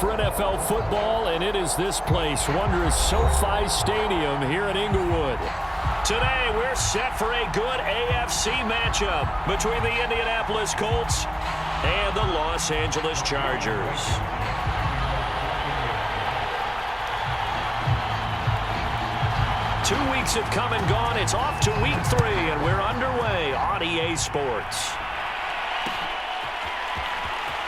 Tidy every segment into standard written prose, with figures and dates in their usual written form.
for NFL football, and it is this place, wondrous SoFi Stadium here in Inglewood. Today, we're set for a good AFC matchup between the Indianapolis Colts and the Los Angeles Chargers. Two weeks have come and gone. It's off to week 3, and we're underway on EA Sports.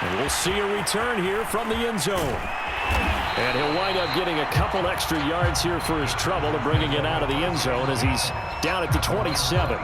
And we'll see a return here from the end zone. And he'll wind up getting a couple extra yards here for his trouble and bringing it out of the end zone as he's down at the 27.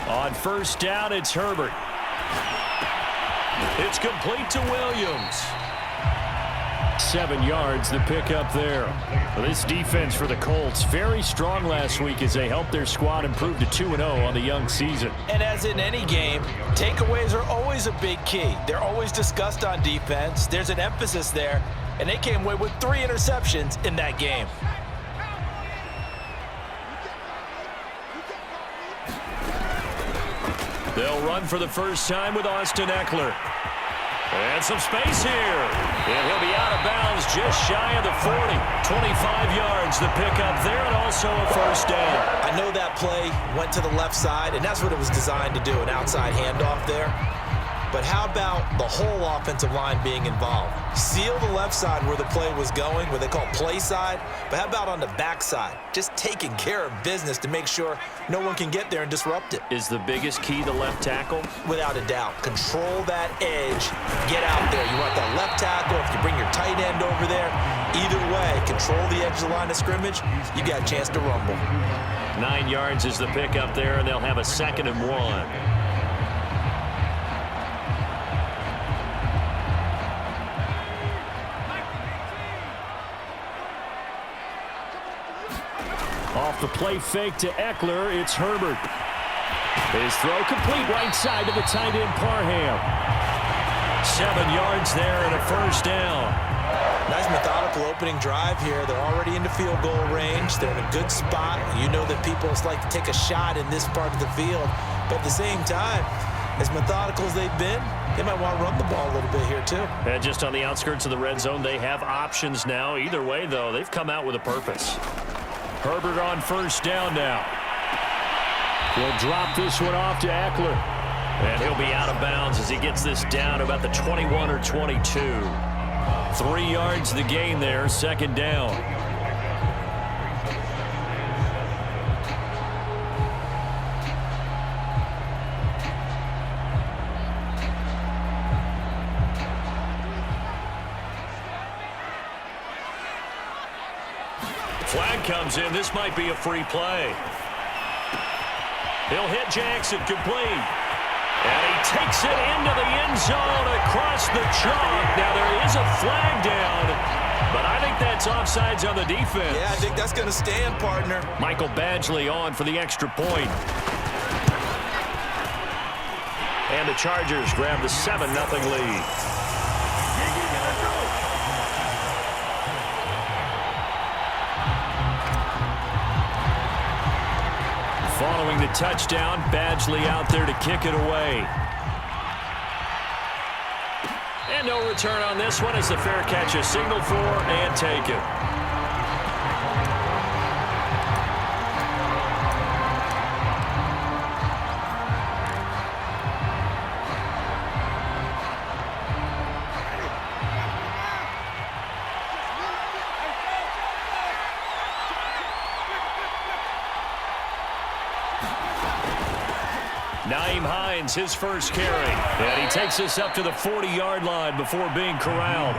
On first down, it's Herbert. It's complete to Williams. 7 yards, the pickup there. Well, this defense for the Colts, very strong last week as they helped their squad improve to 2-0 on the young season. And as in any game, takeaways are always a big key. They're always discussed on defense. There's an emphasis there, and they came away with 3 interceptions in that game. They'll run for the first time with Austin Eckler. And some space here. And he'll be out of bounds just shy of the 40. 25 yards, the pickup there, and also a first down. I know that play went to the left side, and that's what it was designed to do, an outside handoff there. But how about the whole offensive line being involved? Seal the left side where the play was going, what they call play side. But how about on the back side? Just taking care of business to make sure no one can get there and disrupt it. Is the biggest key the left tackle? Without a doubt. Control that edge. Get out there. You want that left tackle. If you bring your tight end over there, either way, control the edge of the line of scrimmage, you got a chance to rumble. 9 yards is the pickup there, and they'll have a 2nd and 1. Off the play fake to Eckler, it's Herbert. His throw complete right side to the tight end Parham. 7 yards there and a first down. Nice methodical opening drive here. They're already into field goal range. They're in a good spot. You know that people like to take a shot in this part of the field. But at the same time, as methodical as they've been, they might want to run the ball a little bit here too. And just on the outskirts of the red zone, they have options now. Either way, though, they've come out with a purpose. Herbert on first down now. He'll drop this one off to Eckler. And he'll be out of bounds as he gets this down about the 21 or 22. 3 yards the gain there, 2nd down. Flag comes in. This might be a free play. He'll hit Jackson complete. And he takes it into the end zone across the chalk. Now there is a flag down, but I think that's offsides on the defense. Yeah, I think that's going to stand, partner. Michael Badgley on for the extra point. And the Chargers grab the 7-0 lead. Following the touchdown, Badgley out there to kick it away. And no return on this one as the fair catch is signaled for and taken. His first carry. And he takes us up to the 40-yard line before being corralled.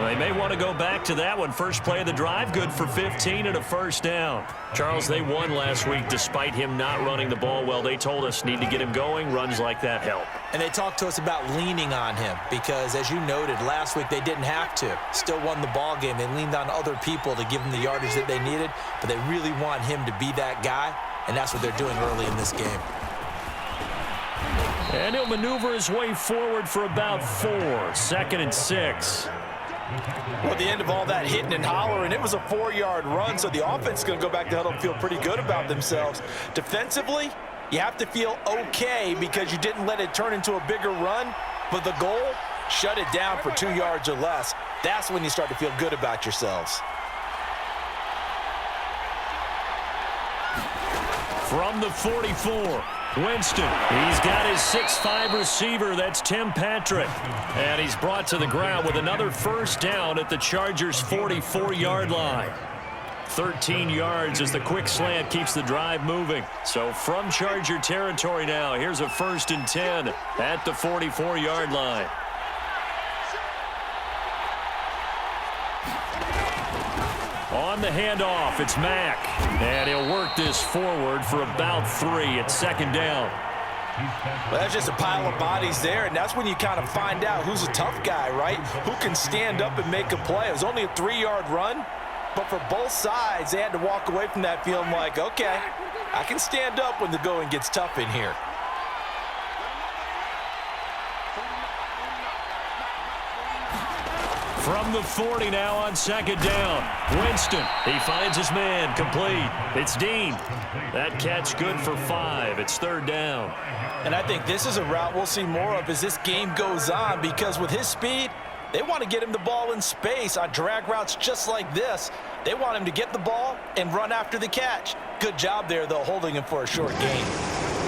They may want to go back to that one. First play of the drive, good for 15 and a first down. Charles, they won last week despite him not running the ball well. They told us need to get him going. Runs like that help. And they talked to us about leaning on him because, as you noted, last week they didn't have to. Still won the ball game. They leaned on other people to give them the yardage that they needed, but they really want him to be that guy, and that's what they're doing early in this game. And he'll maneuver his way forward for about 4. 2nd and 6. Well, at the end of all that hitting and hollering, it was a 4-yard run, so the offense is going to go back to huddle and feel pretty good about themselves. Defensively, you have to feel okay because you didn't let it turn into a bigger run, but the goal, shut it down for 2 yards or less. That's when you start to feel good about yourselves. From the 44, Winston. He's got his 6'5" receiver. That's Tim Patrick. And he's brought to the ground with another first down at the Chargers' 44-yard line. 13 yards as the quick slant keeps the drive moving. So from Charger territory now, here's a 1st and 10 at the 44-yard line. On the handoff, it's Mack. And he'll work this forward for about 3 at 2nd down. Well, that's just a pile of bodies there, and that's when you kind of find out who's a tough guy, right? Who can stand up and make a play. It was only a 3-yard run, but for both sides, they had to walk away from that feeling like, okay, I can stand up when the going gets tough in here. From the 40 now on 2nd down. Winston, he finds his man, complete. It's Dean. That catch good for 5. It's 3rd down. And I think this is a route we'll see more of as this game goes on, because with his speed, they want to get him the ball in space on drag routes just like this. They want him to get the ball and run after the catch. Good job there, though, holding him for a short gain.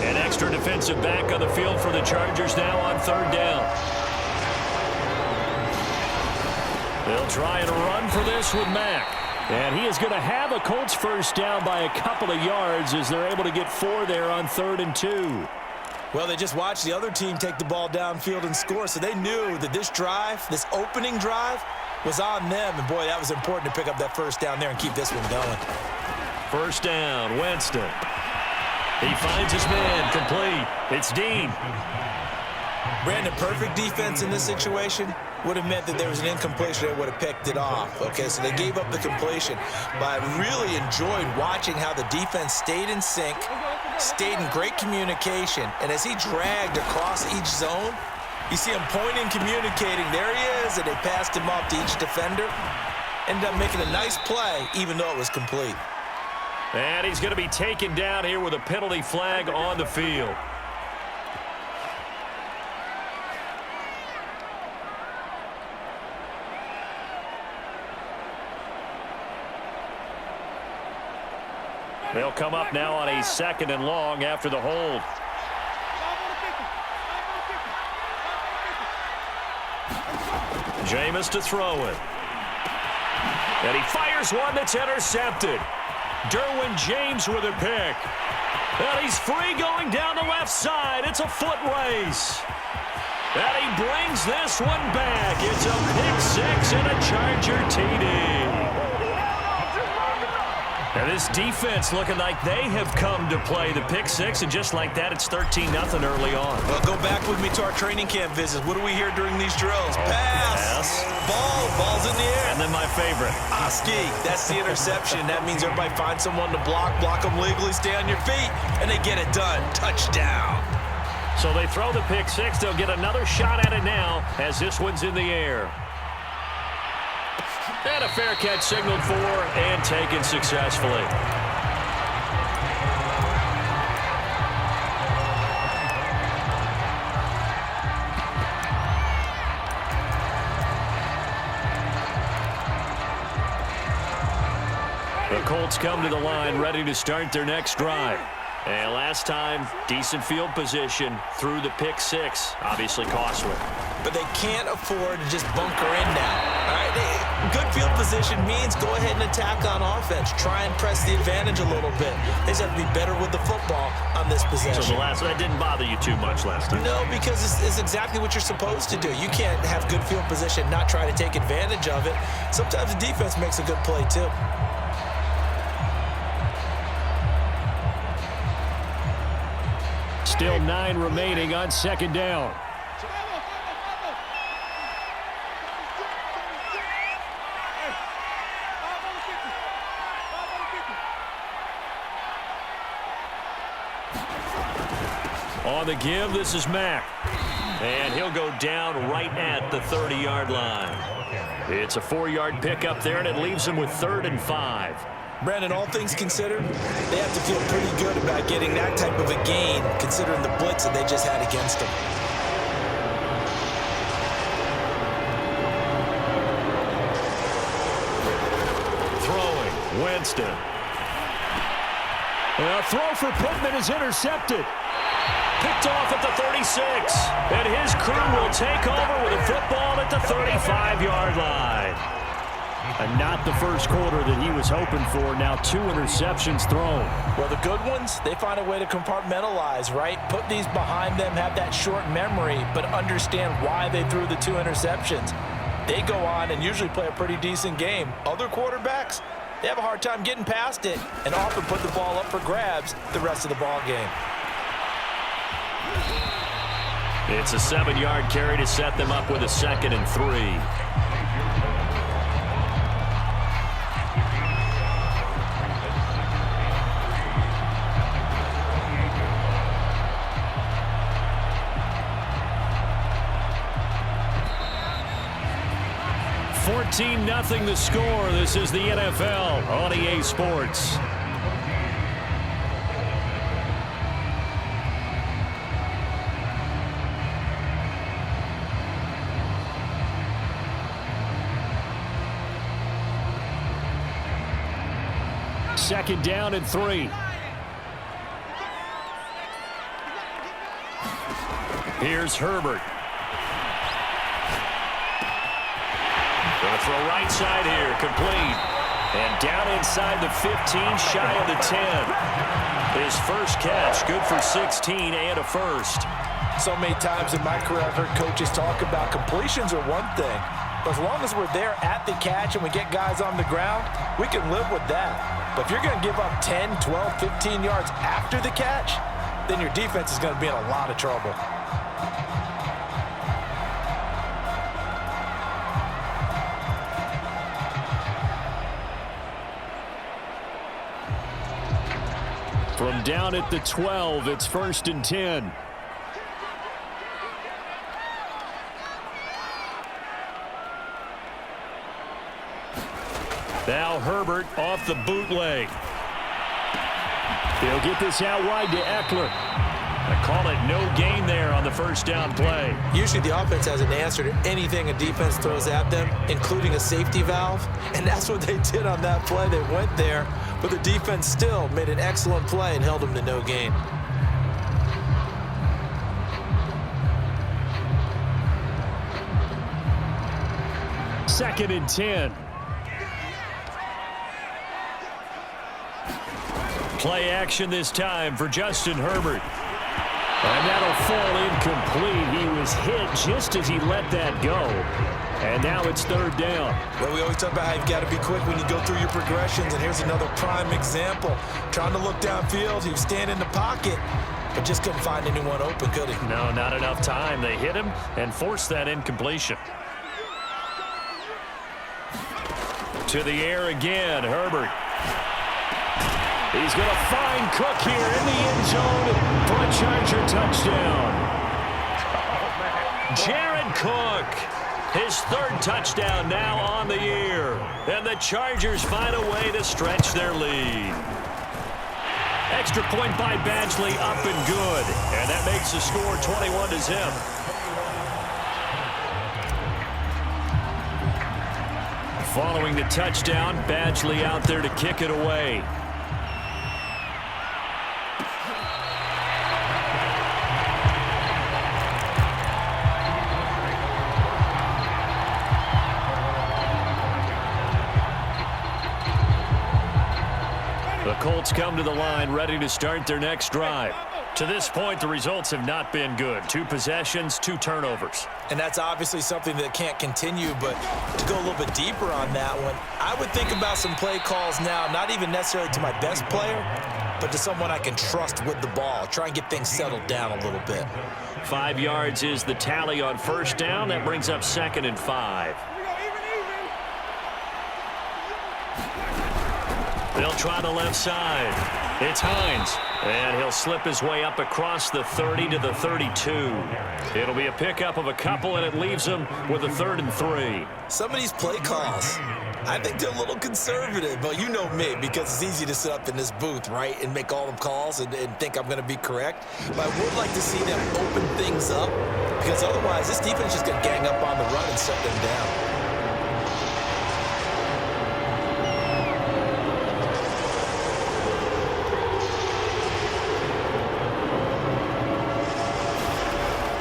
An extra defensive back on the field for the Chargers now on 3rd down. They'll try and run for this with Mack. And he is going to have a Colts first down by a couple of yards as they're able to get 4 there on 3rd and 2. Well, they just watched the other team take the ball downfield and score, so they knew that this drive, this opening drive, was on them. And, boy, that was important to pick up that first down there and keep this one going. First down, Winston. He finds his man, complete. It's Dean. Brandon, perfect defense in this situation would have meant that there was an incompletion. They would have picked it off. Okay, so they gave up the completion. But I really enjoyed watching how the defense stayed in sync, stayed in great communication. And as he dragged across each zone, you see him pointing, communicating. There he is, and they passed him off to each defender. Ended up making a nice play, even though it was complete. And he's going to be taken down here with a penalty flag on the field. They'll come up now on a 2nd and long after the hold. Jameis to throw it. And he fires one that's intercepted. Derwin James with a pick. And he's free going down the left side. It's a foot race. And he brings this one back. It's a pick 6 and a Charger TD. And this defense looking like they have come to play the pick 6, and just like that, it's 13-0 early on. Well, go back with me to our training camp visits. What do we hear during these drills? Pass. Ball's in the air. And then my favorite. Ski. That's the interception. That means everybody finds someone to block them legally, stay on your feet, and they get it done. Touchdown. So they throw the pick 6. They'll get another shot at it now as this one's in the air. And a fair catch signaled for and taken successfully. The Colts come to the line ready to start their next drive. And last time, decent field position through the pick 6. Obviously costly. But they can't afford to just bunker in now. All right? Good field position means go ahead and attack on offense. Try and press the advantage a little bit. They just have to be better with the football on this possession. So that didn't bother you too much last time? No, because it's exactly what you're supposed to do. You can't have good field position, not try to take advantage of it. Sometimes the defense makes a good play too. Still 9 remaining on 2nd down. On the give, this is Mack. And he'll go down right at the 30-yard line. It's a 4-yard pickup there, and it leaves him with 3rd and 5. Brandon, all things considered, they have to feel pretty good about getting that type of a gain, considering the blitz that they just had against them. Throwing, Winston. A throw for Pittman is intercepted. Picked off at the 36. And his crew will take over with a football at the 35-yard line. And not the first quarter that he was hoping for. Now 2 interceptions thrown. Well, the good ones, they find a way to compartmentalize, right? Put these behind them, have that short memory, but understand why they threw the 2 interceptions. They go on and usually play a pretty decent game. Other quarterbacks, they have a hard time getting past it and often put the ball up for grabs the rest of the ball game. It's a 7-yard carry to set them up with a 2nd and 3. Nothing the score. This is the NFL on EA Sports. Second down and 3. Here's Herbert. Going to throw right side here, complete. And down inside the 15, shy of the 10. His first catch, good for 16 and a first. So many times in my career I've heard coaches talk about completions are one thing, but as long as we're there at the catch and we get guys on the ground, we can live with that. But if you're going to give up 10, 12, 15 yards after the catch, then your defense is going to be in a lot of trouble. From down at the 12, it's 1st and 10. Now Herbert off the bootleg. He'll get this out wide to Eckler. I call it no gain there on the first down play. Usually the offense has an answer to anything a defense throws at them, including a safety valve, and that's what they did on that play. They went there, but the defense still made an excellent play and held them to no gain. Second and 10. Play action this time for Justin Herbert. And that'll fall incomplete. He was hit just as he let that go. And now it's 3rd down. Well, we always talk about how you've got to be quick when you go through your progressions, and here's another prime example. Trying to look downfield, he was standing in the pocket, but just couldn't find anyone open, could he? No, not enough time. They hit him and forced that incompletion. To the air again, Herbert. He's going to find Cook here in the end zone for a Charger touchdown. Jared Cook, his 3rd touchdown now on the year. And the Chargers find a way to stretch their lead. Extra point by Badgley, up and good. And that makes the score 21-0. Following the touchdown, Badgley out there to kick it away. The Colts come to the line ready to start their next drive. To this point, the results have not been good. 2 possessions, 2 turnovers. And that's obviously something that can't continue, but to go a little bit deeper on that one, I would think about some play calls now, not even necessarily to my best player, but to someone I can trust with the ball. Try and get things settled down a little bit. 5 yards is the tally on first down. That brings up 2nd and 5. They'll try the left side. It's Hines. And he'll slip his way up across the 30 to the 32. It'll be a pickup of a couple, and it leaves him with a 3rd and 3. Some of these play calls, I think they're a little conservative, but you know me, because it's easy to sit up in this booth, right, and make all the calls and think I'm going to be correct. But I would like to see them open things up, because otherwise this defense is just going to gang up on the run and shut them down.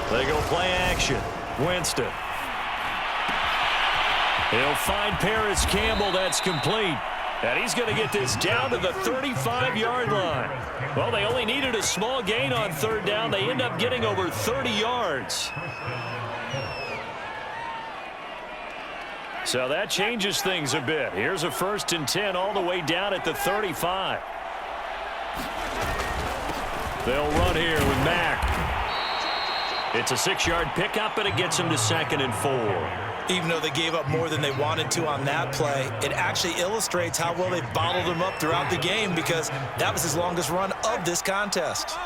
They go play action. Winston. He'll find Paris Campbell. That's complete. And he's going to get this down to the 35-yard line. Well, they only needed a small gain on 3rd down. They end up getting over 30 yards. So that changes things a bit. Here's a 1st and 10 all the way down at the 35. They'll run here with Mack. It's a 6-yard pickup, and it gets him to 2nd and 4. Even though they gave up more than they wanted to on that play, it actually illustrates how well they bottled him up throughout the game, because that was his longest run of this contest.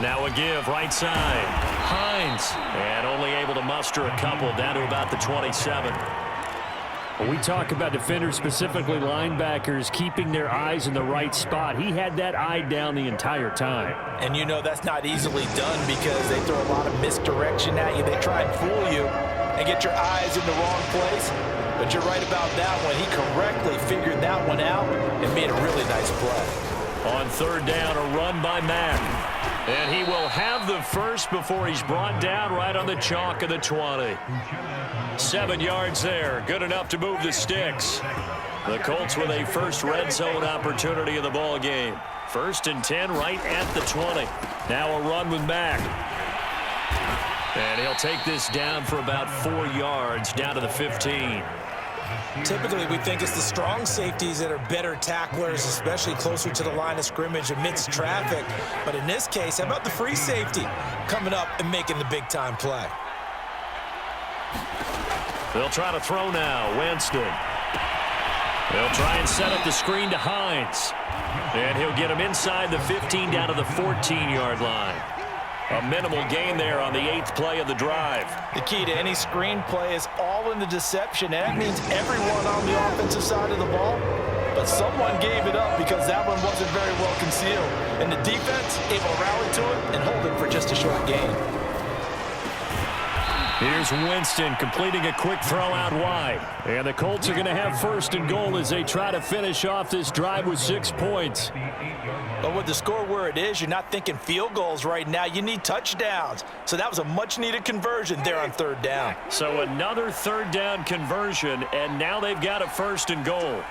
Now a give right side. Hines, and only able to muster a couple down to about the 27. When we talk about defenders, specifically linebackers, keeping their eyes in the right spot, he had that eye down the entire time. And you know that's not easily done, because they throw a lot of misdirection at you. They try and fool you and get your eyes in the wrong place. But you're right about that one. He correctly figured that one out and made a really nice play. On 3rd down, a run by Mack. And he will have the first before he's brought down right on the chalk of the 20. 7 yards there. Good enough to move the sticks. The Colts with a first red zone opportunity in the ball game. 1st and 10 right at the 20. Now a run with Mack. And he'll take this down for about 4 yards down to the 15. Typically, we think it's the strong safeties that are better tacklers, especially closer to the line of scrimmage amidst traffic. But in this case, how about the free safety coming up and making the big-time play? They'll try to throw now. Winston. They'll try and set up the screen to Hines. And he'll get him inside the 15 down to the 14-yard line. A minimal gain there on the 8th play of the drive. The key to any screen play is all in the deception. And that means everyone on the offensive side of the ball. But someone gave it up because that one wasn't very well concealed. And the defense able to rally to it and hold it for just a short gain. Here's Winston completing a quick throw out wide. And the Colts are going to have 1st and goal as they try to finish off this drive with 6 points. But with the score where it is, you're not thinking field goals right now. You need touchdowns. So that was a much-needed conversion there on 3rd down. So another 3rd down conversion, and now they've got a 1st and goal.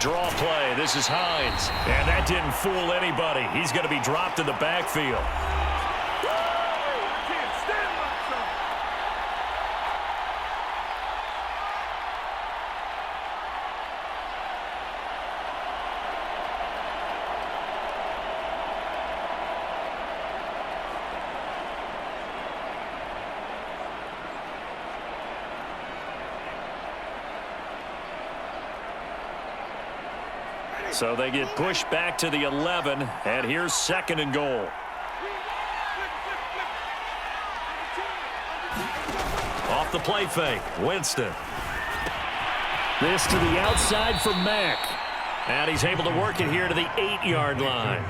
Draw play. This is Hines. And that didn't fool anybody. He's going to be dropped in the backfield. So they get pushed back to the 11, and here's 2nd and goal. Off the play fake, Winston. This to the outside for Mack. And he's able to work it here to the 8-yard line.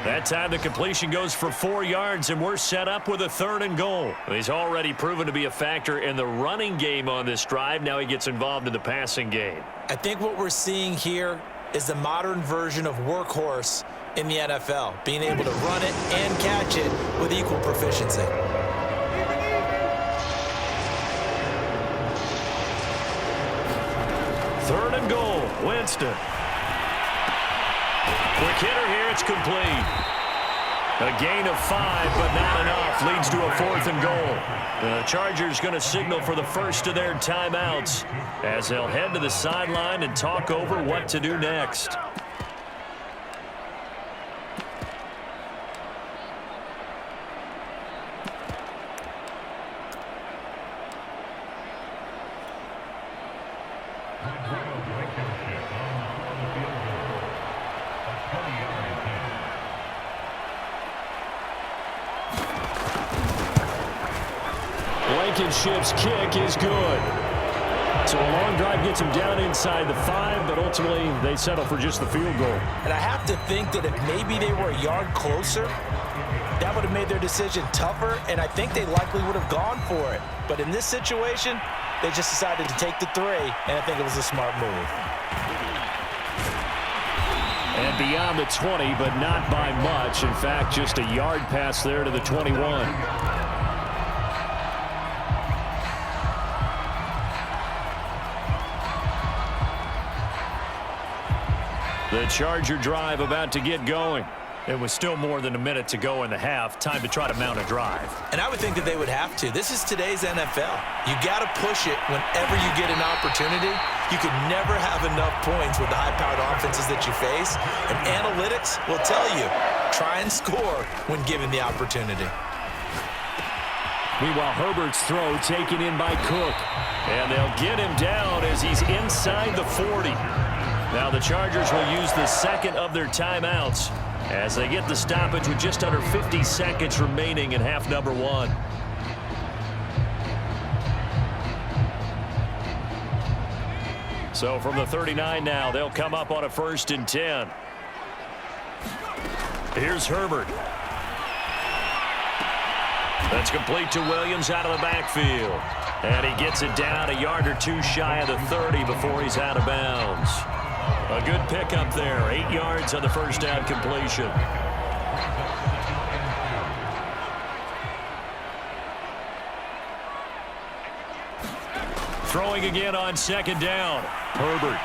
That time the completion goes for 4 yards, and we're set up with a 3rd and goal. He's already proven to be a factor in the running game on this drive. Now he gets involved in the passing game. I think what we're seeing here is the modern version of workhorse in the NFL, being able to run it and catch it with equal proficiency. Third and goal, Winston. Quick hitter here, it's complete. A gain of 5, but not enough. Leads to a 4th and goal. The Chargers going to signal for the first of their timeouts as they'll head to the sideline and talk over what to do next. Blankenship's kick is good. So a long drive gets them down inside the 5, but ultimately they settle for just the field goal. And I have to think that if maybe they were a yard closer, that would have made their decision tougher, and I think they likely would have gone for it. But in this situation, they just decided to take the 3, and I think it was a smart move. And beyond the 20, but not by much. In fact, just a yard pass there to the 21. The Charger drive about to get going. It was still more than a minute to go in the half. Time to try to mount a drive. And I would think that they would have to. This is today's NFL. You got to push it whenever you get an opportunity. You could never have enough points with the high-powered offenses that you face. And analytics will tell you, try and score when given the opportunity. Meanwhile, Herbert's throw taken in by Cook. And they'll get him down as he's inside the 40. Now the Chargers will use the second of their timeouts as they get the stoppage with just under 50 seconds remaining in half number 1. So from the 39 now, they'll come up on a 1st and 10. Here's Herbert. That's complete to Williams out of the backfield. And he gets it down a yard or 2 shy of the 30 before he's out of bounds. A good pickup there, 8 yards on the first down completion. Throwing again on 2nd down. Herbert.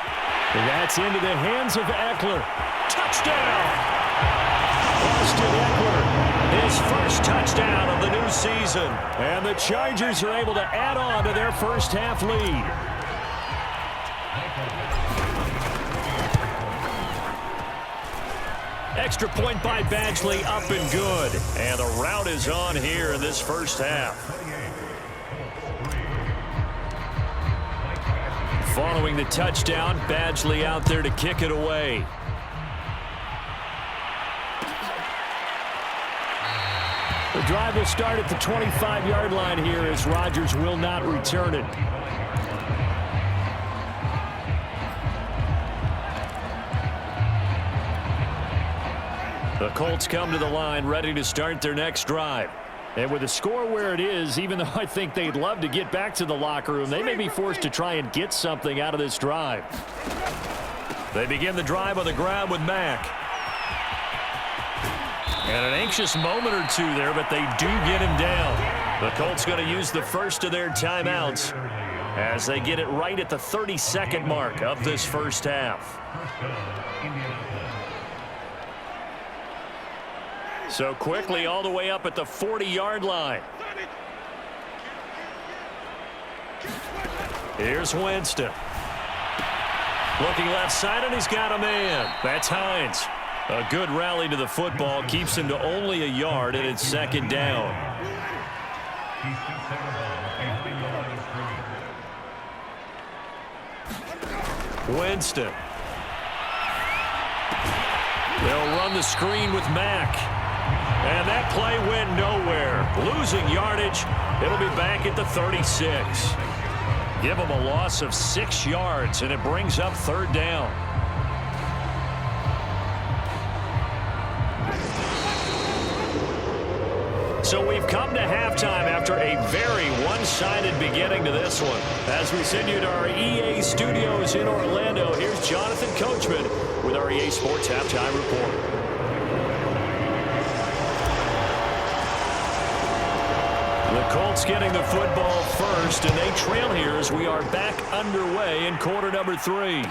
And that's into the hands of Eckler. Touchdown! Austin Eckler, his first touchdown of the new season. And the Chargers are able to add on to their first half lead. Extra point by Badgley, up and good. And the route is on here in this first half. Following the touchdown, Badgley out there to kick it away. The drive will start at the 25-yard line here as Rodgers will not return it. The Colts come to the line ready to start their next drive. And with the score where it is, even though I think they'd love to get back to the locker room, they may be forced to try and get something out of this drive. They begin the drive on the ground with Mack. And an anxious moment or two there, but they do get him down. The Colts going to use the first of their timeouts as they get it right at the 32nd mark of this first half. So quickly all the way up at the 40-yard line. Here's Winston. Looking left side, and he's got a man. That's Hines. A good rally to the football. Keeps him to only a yard, and it's 2nd down. Winston. They'll run the screen with Mack. And that play went nowhere. Losing yardage. It'll be back at the 36. Give them a loss of 6 yards, and it brings up 3rd down. So we've come to halftime after a very one-sided beginning to this one. As we send you to our EA studios in Orlando, here's Jonathan Coachman with our EA Sports Halftime Report. The Colts getting the football first, and they trail here as we are back underway in quarter number 3.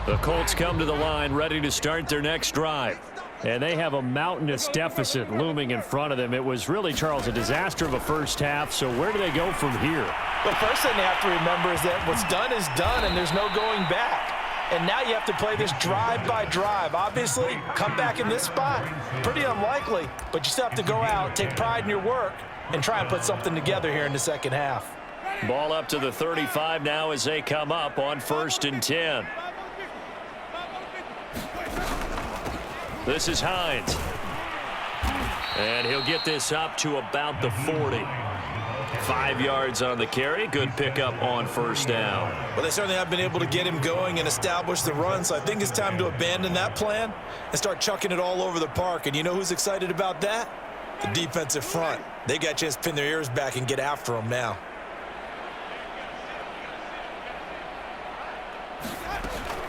The Colts come to the line ready to start their next drive. And they have a mountainous deficit looming in front of them. It was really, Charles, a disaster of a first half. So where do they go from here? The first thing they have to remember is that what's done is done, and there's no going back. And now you have to play this drive by drive. Obviously, come back in this spot, pretty unlikely. But you still have to go out, take pride in your work, and try and put something together here in the second half. Ball up to the 35 now as they come up on 1st and 10. This is Hines. And he'll get this up to about the 40. 5 yards on the carry. Good pickup on 1st down. Well, they certainly have been able to get him going and establish the run, so I think it's time to abandon that plan and start chucking it all over the park. And you know who's excited about that? The defensive front. They got a chance to pin their ears back and get after him now.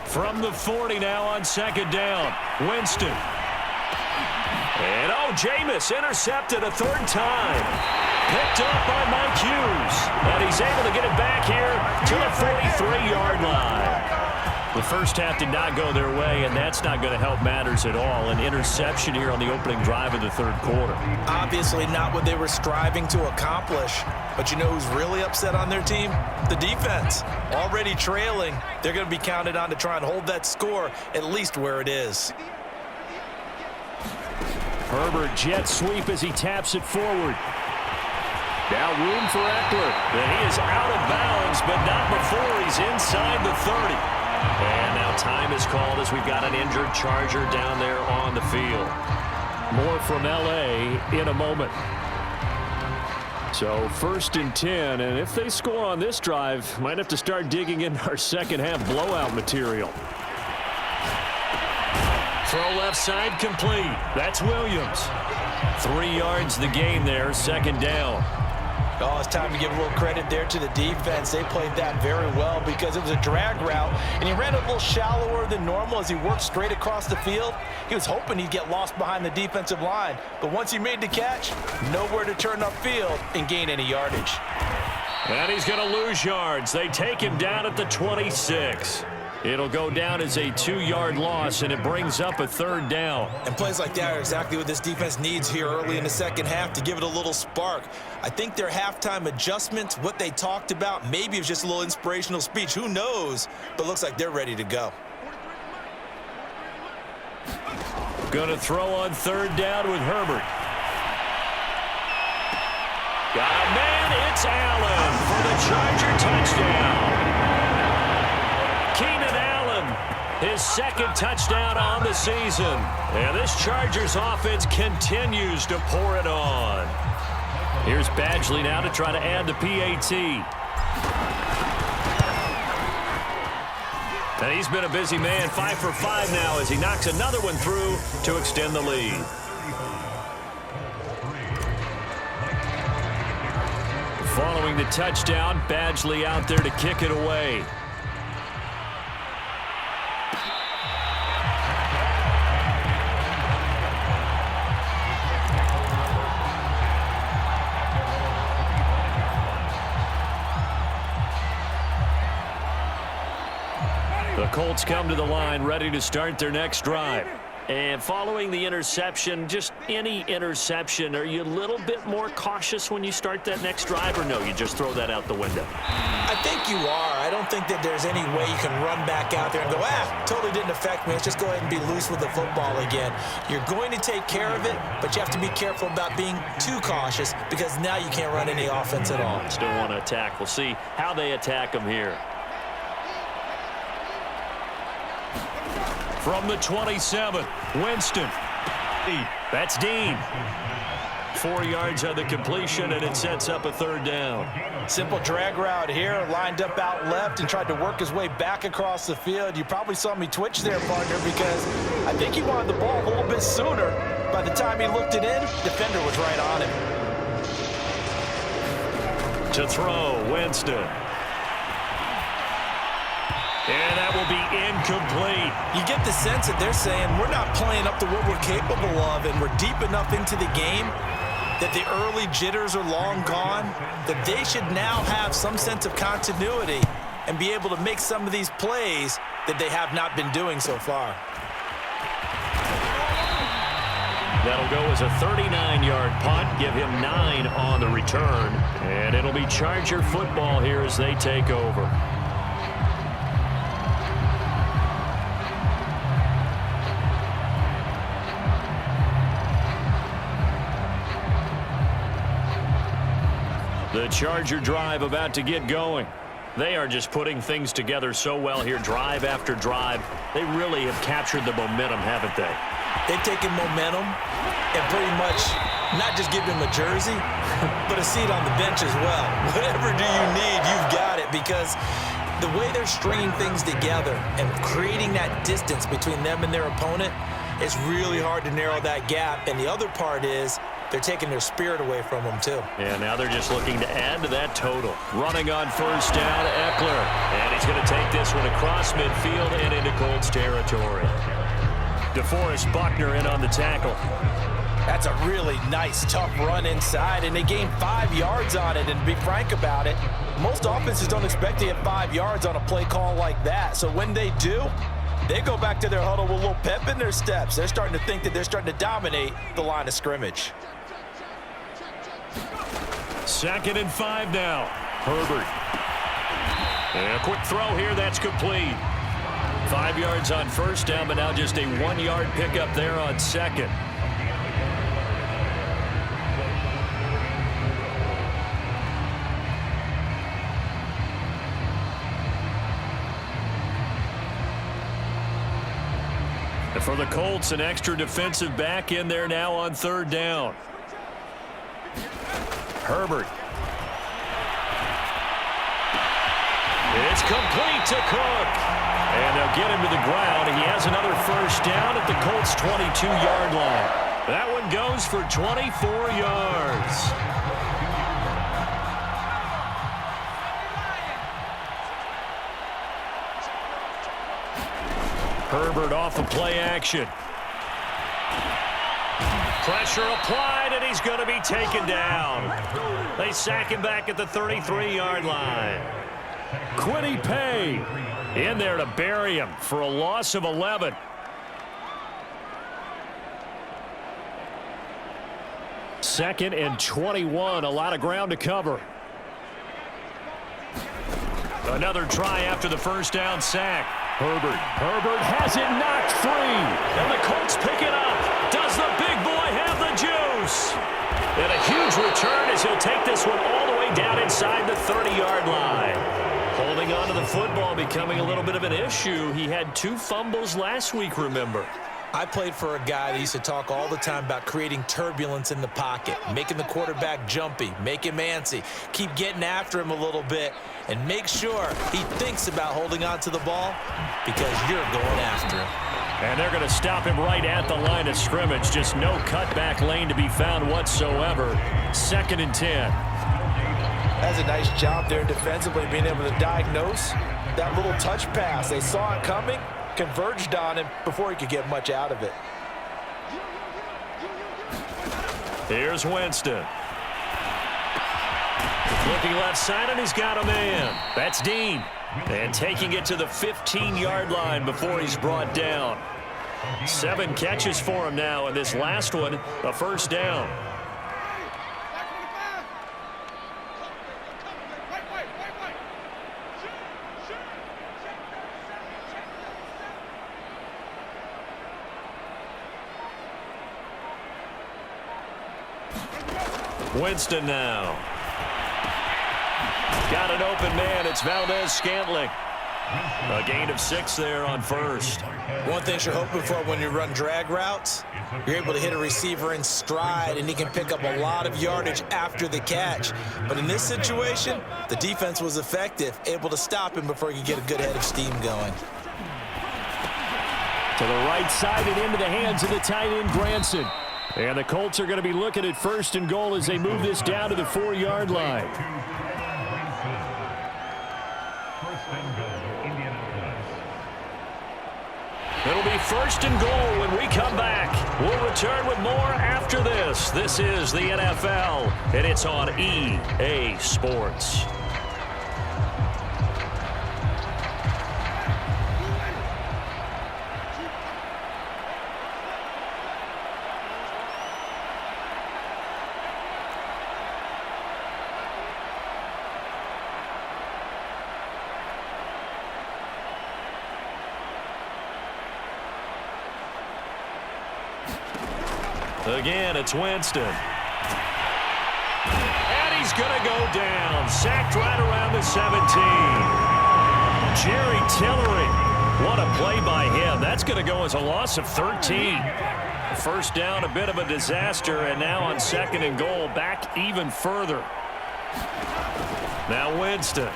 From the 40 now on 2nd down. Winston. And, Jameis intercepted a 3rd time. Picked up by Mike Hughes. And he's able to get it back here to the 43-yard line. The first half did not go their way, and that's not going to help matters at all. An interception here on the opening drive of the 3rd quarter. Obviously not what they were striving to accomplish. But you know who's really upset on their team? The defense. Already trailing. They're going to be counted on to try and hold that score at least where it is. Herbert jet sweep as he taps it forward. Now room for Eckler. And he is out of bounds, but not before he's inside the 30. And now time is called as we've got an injured Charger down there on the field. More from L.A. in a moment. So 1st and 10, and if they score on this drive, might have to start digging in our second half blowout material. Throw left side complete. That's Williams. 3 yards the gain there, 2nd down. Oh, it's time to give a little credit there to the defense. They played that very well because it was a drag route, and he ran a little shallower than normal as he worked straight across the field. He was hoping he'd get lost behind the defensive line, but once he made the catch, nowhere to turn upfield and gain any yardage. And he's going to lose yards. They take him down at the 26. It'll go down as a 2-yard loss, and it brings up a 3rd down. And plays like that are exactly what this defense needs here early in the second half to give it a little spark. I think their halftime adjustments, what they talked about, maybe it was just a little inspirational speech. Who knows? But looks like they're ready to go. Going to throw on 3rd down with Herbert. Got a man. It's Allen for the Charger touchdown. Keenan Allen, his 2nd touchdown on the season. And this Chargers offense continues to pour it on. Here's Badgley now to try to add the PAT. And he's been a busy man, 5 for 5 now as he knocks another one through to extend the lead. Following the touchdown, Badgley out there to kick it away. The Colts come to the line, ready to start their next drive. And following the interception, just any interception, are you a little bit more cautious when you start that next drive, or no, you just throw that out the window? I think you are. I don't think that there's any way you can run back out there and go, totally didn't affect me. Let's just go ahead and be loose with the football again. You're going to take care of it, but you have to be careful about being too cautious because now you can't run any offense at all. Still want to attack. We'll see how they attack them here. From the 27, Winston. That's Dean. 4 yards on the completion, and it sets up a 3rd down. Simple drag route here, lined up out left and tried to work his way back across the field. You probably saw me twitch there, partner, because I think he wanted the ball a little bit sooner. By the time he looked it in, defender was right on him. To throw, Winston. And that will be incomplete. You get the sense that they're saying we're not playing up to what we're capable of, and we're deep enough into the game that the early jitters are long gone, that they should now have some sense of continuity and be able to make some of these plays that they have not been doing so far. That'll go as a 39-yard punt. Give him 9 on the return. And it'll be Charger football here as they take over. The Charger drive about to get going. They are just putting things together so well here, drive after drive. They really have captured the momentum, haven't they? They've taken momentum and pretty much not just give him a jersey, but a seat on the bench as well. Whatever do you need, you've got it, because the way they're stringing things together and creating that distance between them and their opponent, it's really hard to narrow that gap. And the other part is they're taking their spirit away from them, too. Yeah, now they're just looking to add to that total. Running on first down, Eckler. And he's going to take this one across midfield and into Colts territory. DeForest Buckner in on the tackle. That's a really nice, tough run inside, and they gained 5 yards on it. And to be frank about it, most offenses don't expect to get 5 yards on a play call like that. So when they do, they go back to their huddle with a little pep in their steps. They're starting to think that they're starting to dominate the line of scrimmage. 2nd and 5 now. Herbert. And a quick throw here. That's complete. 5 yards on first down, but now just a 1-yard pickup there on 2nd. And for the Colts, an extra defensive back in there now on 3rd down. Herbert. It's complete to Cook. And they'll get him to the ground. He has another first down at the Colts' 22-yard line. That one goes for 24 yards. Herbert off of play action. Pressure applied, and he's going to be taken down. They sack him back at the 33-yard line. Quiddy Pay in there to bury him for a loss of 11. Second and 21, a lot of ground to cover. Another try after the first down sack. Herbert has it knocked free. And the Colts pick it up. Does the big boy have the juice? And a huge return as he'll take this one all the way down inside the 30-yard line. Holding on to the football becoming a little bit of an issue. He had 2 fumbles last week, remember. I played for a guy that used to talk all the time about creating turbulence in the pocket, making the quarterback jumpy, make him antsy, keep getting after him a little bit, and make sure he thinks about holding on to the ball because you're going after him. And they're going to stop him right at the line of scrimmage. Just no cutback lane to be found whatsoever. 2nd and 10. That's a nice job there defensively, being able to diagnose that little touch pass. They saw it coming, converged on him before he could get much out of it. Here's Winston. Looking left side, and he's got a man. That's Dean. And taking it to the 15-yard line before he's brought down. 7 catches for him now, and this last one, a first down. Winston now. Got an open man. It's Valdez-Scantling. A gain of 6 there on first. One thing you're hoping for when you run drag routes, you're able to hit a receiver in stride, and he can pick up a lot of yardage after the catch. But in this situation, the defense was effective, able to stop him before he could get a good head of steam going. To the right side and into the hands of the tight end, Granson. And the Colts are going to be looking at 1st and goal as they move this down to the 4-yard line. It'll be 1st and goal when we come back. We'll return with more after this. This is the NFL, and it's on EA Sports. Again, it's Winston. And he's going to go down. Sacked right around the 17. Jerry Tillery. What a play by him. That's going to go as a loss of 13. First down, a bit of a disaster, and now on 2nd and goal, back even further. Now Winston.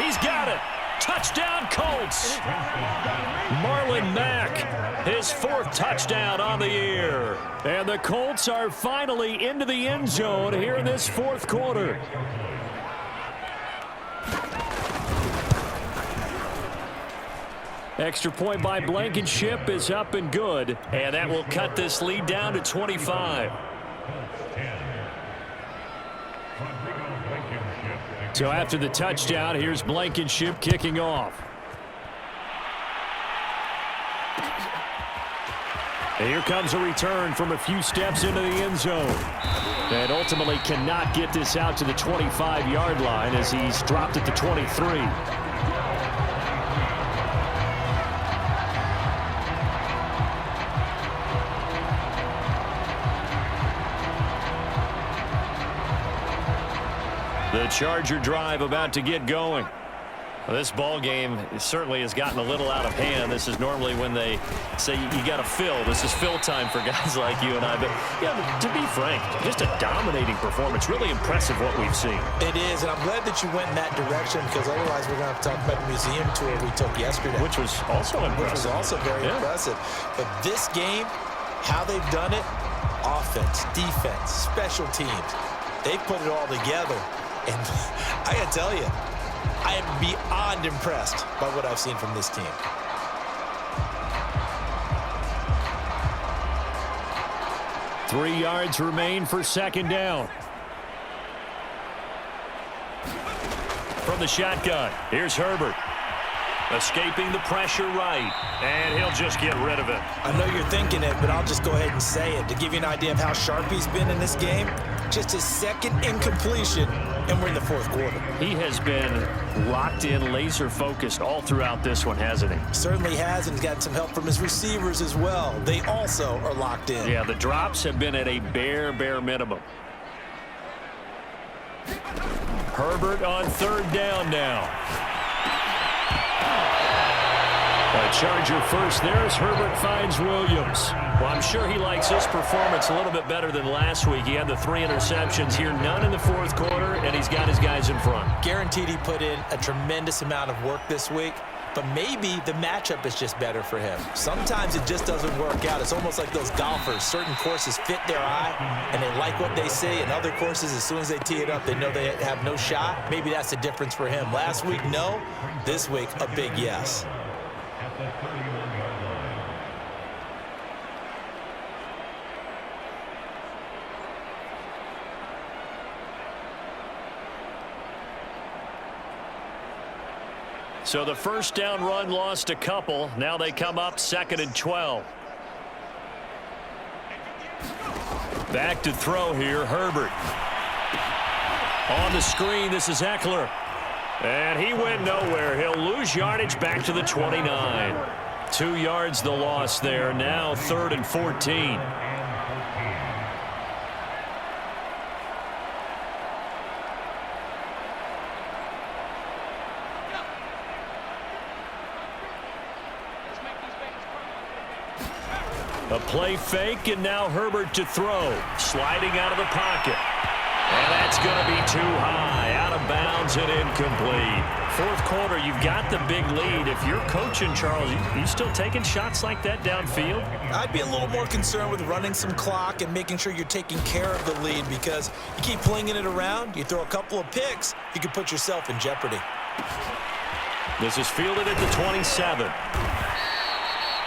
He's got it. Touchdown, Colts. Marlon Mack, his 4th touchdown on the year. And the Colts are finally into the end zone here in this 4th quarter. Extra point by Blankenship is up and good. And that will cut this lead down to 25. So after the touchdown, here's Blankenship kicking off. And here comes a return from a few steps into the end zone. And ultimately cannot get this out to the 25-yard line as he's dropped at the 23. The Charger drive about to get going. Well, this ball game certainly has gotten a little out of hand. This is normally when they say you got to fill. This is fill time for guys like you and I. But yeah, to be frank, just a dominating performance. Really impressive what we've seen. It is, and I'm glad that you went in that direction because otherwise we're going to have to talk about the museum tour we took yesterday. Which was also impressive. Which was also very impressive. But this game, how they've done it, offense, defense, special teams, they've put it all together. And I got to tell you, I am beyond impressed by what I've seen from this team. Three yards remain for 2nd down. From the shotgun, here's Herbert. Escaping the pressure right, and he'll just get rid of it. I know you're thinking it, but I'll just go ahead and say it. To give you an idea of how sharp he's been in this game, just his 2nd incompletion, and we're in the 4th quarter. He has been locked in, laser-focused all throughout this one, hasn't he? Certainly has, and he's got some help from his receivers as well. They also are locked in. Yeah, the drops have been at a bare minimum. Herbert on 3rd down now. A Charger first there as Herbert finds Williams. Well, I'm sure he likes his performance a little bit better than last week. He had the 3 interceptions here, none in the 4th quarter, and he's got his guys in front. Guaranteed he put in a tremendous amount of work this week, but maybe the matchup is just better for him. Sometimes it just doesn't work out. It's almost like those golfers. Certain courses fit their eye, and they like what they see, and other courses, as soon as they tee it up, they know they have no shot. Maybe that's the difference for him. Last week, no. This week, a big yes. So the first down run lost a couple. Now they come up 2nd and 12. Back to throw here, Herbert. On the screen, this is Eckler. And he went nowhere. He'll lose yardage back to the 29. 2 yards the loss there. Now 3rd and 14. A play fake, and now Herbert to throw. Sliding out of the pocket. And that's going to be too high. Out of bounds and incomplete. 4th quarter, you've got the big lead. If you're coaching, Charles, you still taking shots like that downfield? I'd be a little more concerned with running some clock and making sure you're taking care of the lead, because you keep flinging it around, you throw a couple of picks, you can put yourself in jeopardy. This is fielded at the 27.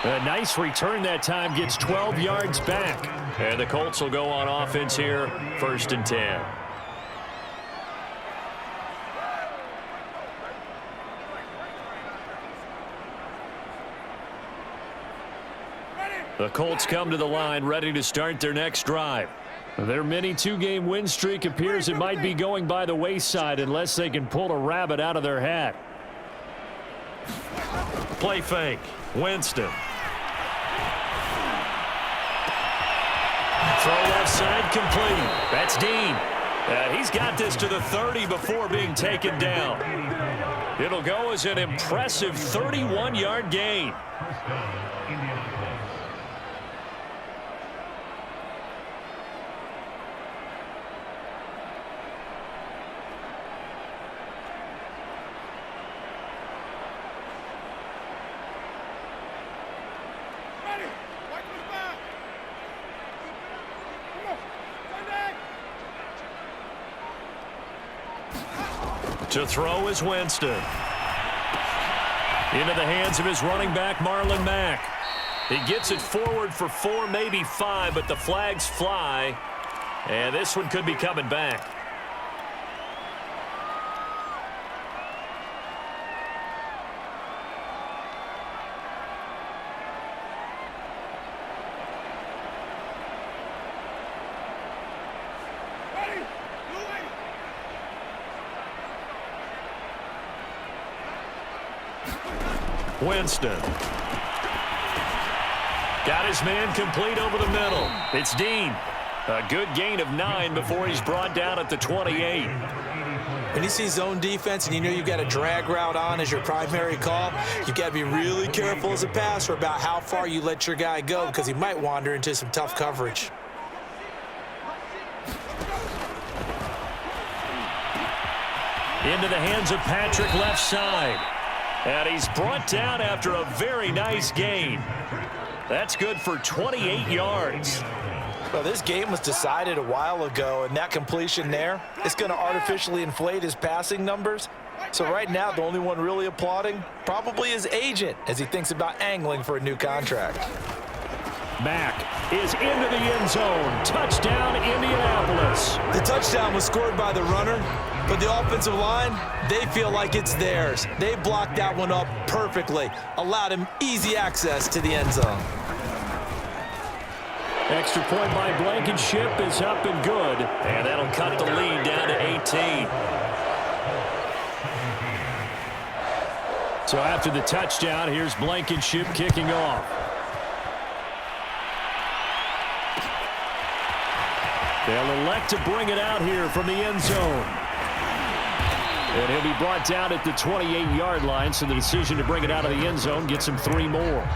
A nice return that time, gets 12 yards back. And the Colts will go on offense here, 1st and 10. The Colts come to the line, ready to start their next drive. Their mini 2-game win streak appears it might be going by the wayside unless they can pull a rabbit out of their hat. Play fake. Winston. Throw left side complete. That's Dean. He's got this to the 30 before being taken down. It'll go as an impressive 31-yard gain. To throw is Winston. Into the hands of his running back, Marlon Mack. He gets it forward for 4, maybe 5, but the flags fly. And this one could be coming back. Winston. Got his man complete over the middle. It's Dean. A good gain of 9 before he's brought down at the 28. When you see zone defense and you know you've got a drag route on as your primary call, you've got to be really careful as a passer about how far you let your guy go because he might wander into some tough coverage. Into the hands of Patrick left side. And he's brought down after a very nice gain. That's good for 28 yards. Well, this game was decided a while ago, and that completion there is going to artificially inflate his passing numbers. So right now, the only one really applauding probably his agent as he thinks about angling for a new contract. Mack is into the end zone. Touchdown, Indianapolis. The touchdown was scored by the runner, but the offensive line, they feel like it's theirs. They blocked that one up perfectly, allowed him easy access to the end zone. Extra point by Blankenship is up and good, and that'll cut the lead down to 18. So after the touchdown, here's Blankenship kicking off. They'll elect to bring it out here from the end zone. And he'll be brought down at the 28-yard line, so the decision to bring it out of the end zone gets him 3 more.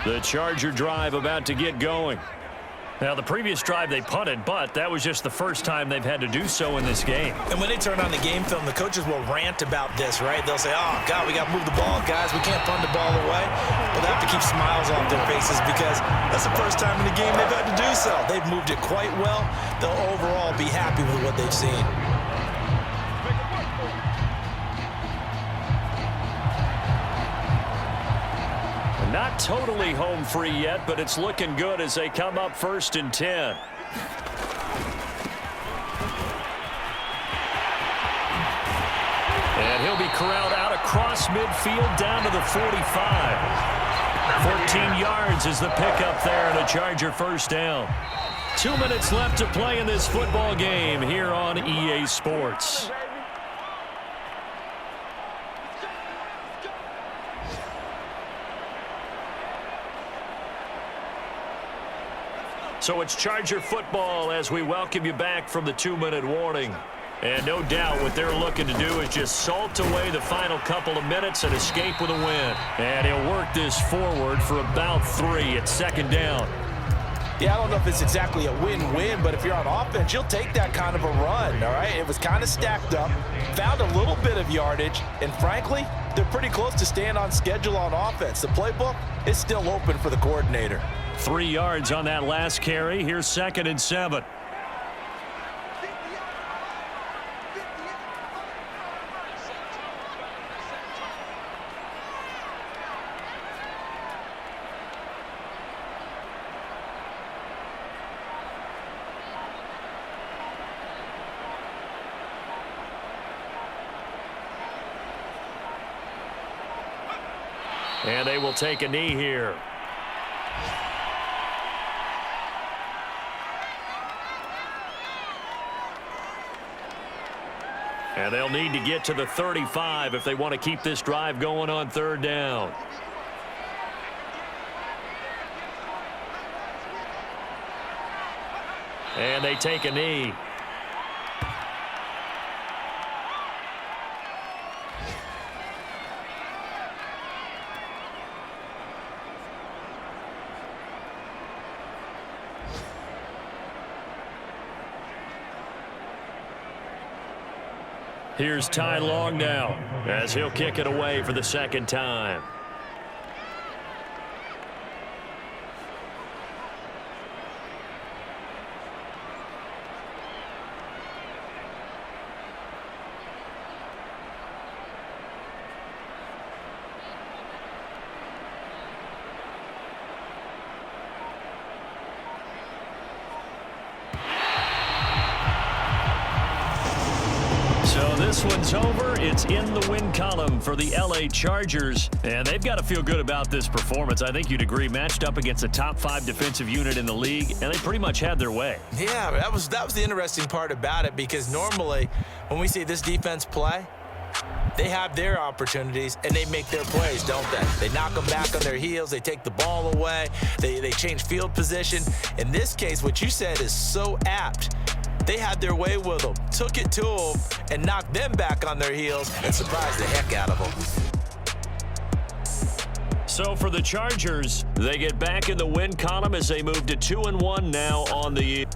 The Charger drive about to get going. Now, the previous drive they punted, but that was just the first time they've had to do so in this game. And when they turn on the game film, the coaches will rant about this, right? They'll say, oh, God, we got to move the ball, guys. We can't punt the ball away. But they have to keep smiles off their faces because that's the first time in the game they've had to do so. They've moved it quite well. They'll overall be happy with what they've seen. Not totally home free yet, but it's looking good as they come up 1st and 10. And he'll be corralled out across midfield down to the 45. 14 yards is the pickup there and a Charger first down. 2 minutes left to play in this football game here on EA Sports. So it's Charger football as we welcome you back from the 2-minute warning. And no doubt what they're looking to do is just salt away the final couple of minutes and escape with a win. And he'll work this forward for about 3 at 2nd down. Yeah, I don't know if it's exactly a win-win, but if you're on offense, you'll take that kind of a run, all right? It was kind of stacked up, found a little bit of yardage, and frankly, they're pretty close to staying on schedule on offense. The playbook is still open for the coordinator. 3 yards on that last carry. Here's 2nd and 7. And they will take a knee here. And they'll need to get to the 35 if they want to keep this drive going on 3rd down. And they take a knee. Here's Ty Long now as he'll kick it away for the 2nd time. This one's over. It's in the win column for the LA Chargers, and they've got to feel good about this performance. I think you'd agree, matched up against a top 5 defensive unit in the league, and they pretty much had their way. Yeah, that was the interesting part about it, because normally when we see this defense play, they have their opportunities and they make their plays, don't they? They knock them back on their heels. They take the ball away. They change field position. In this case, what you said is so apt. They had their way with them, took it to them, and knocked them back on their heels and surprised the heck out of them. So for the Chargers, they get back in the win column as they move to 2-1 now on the year.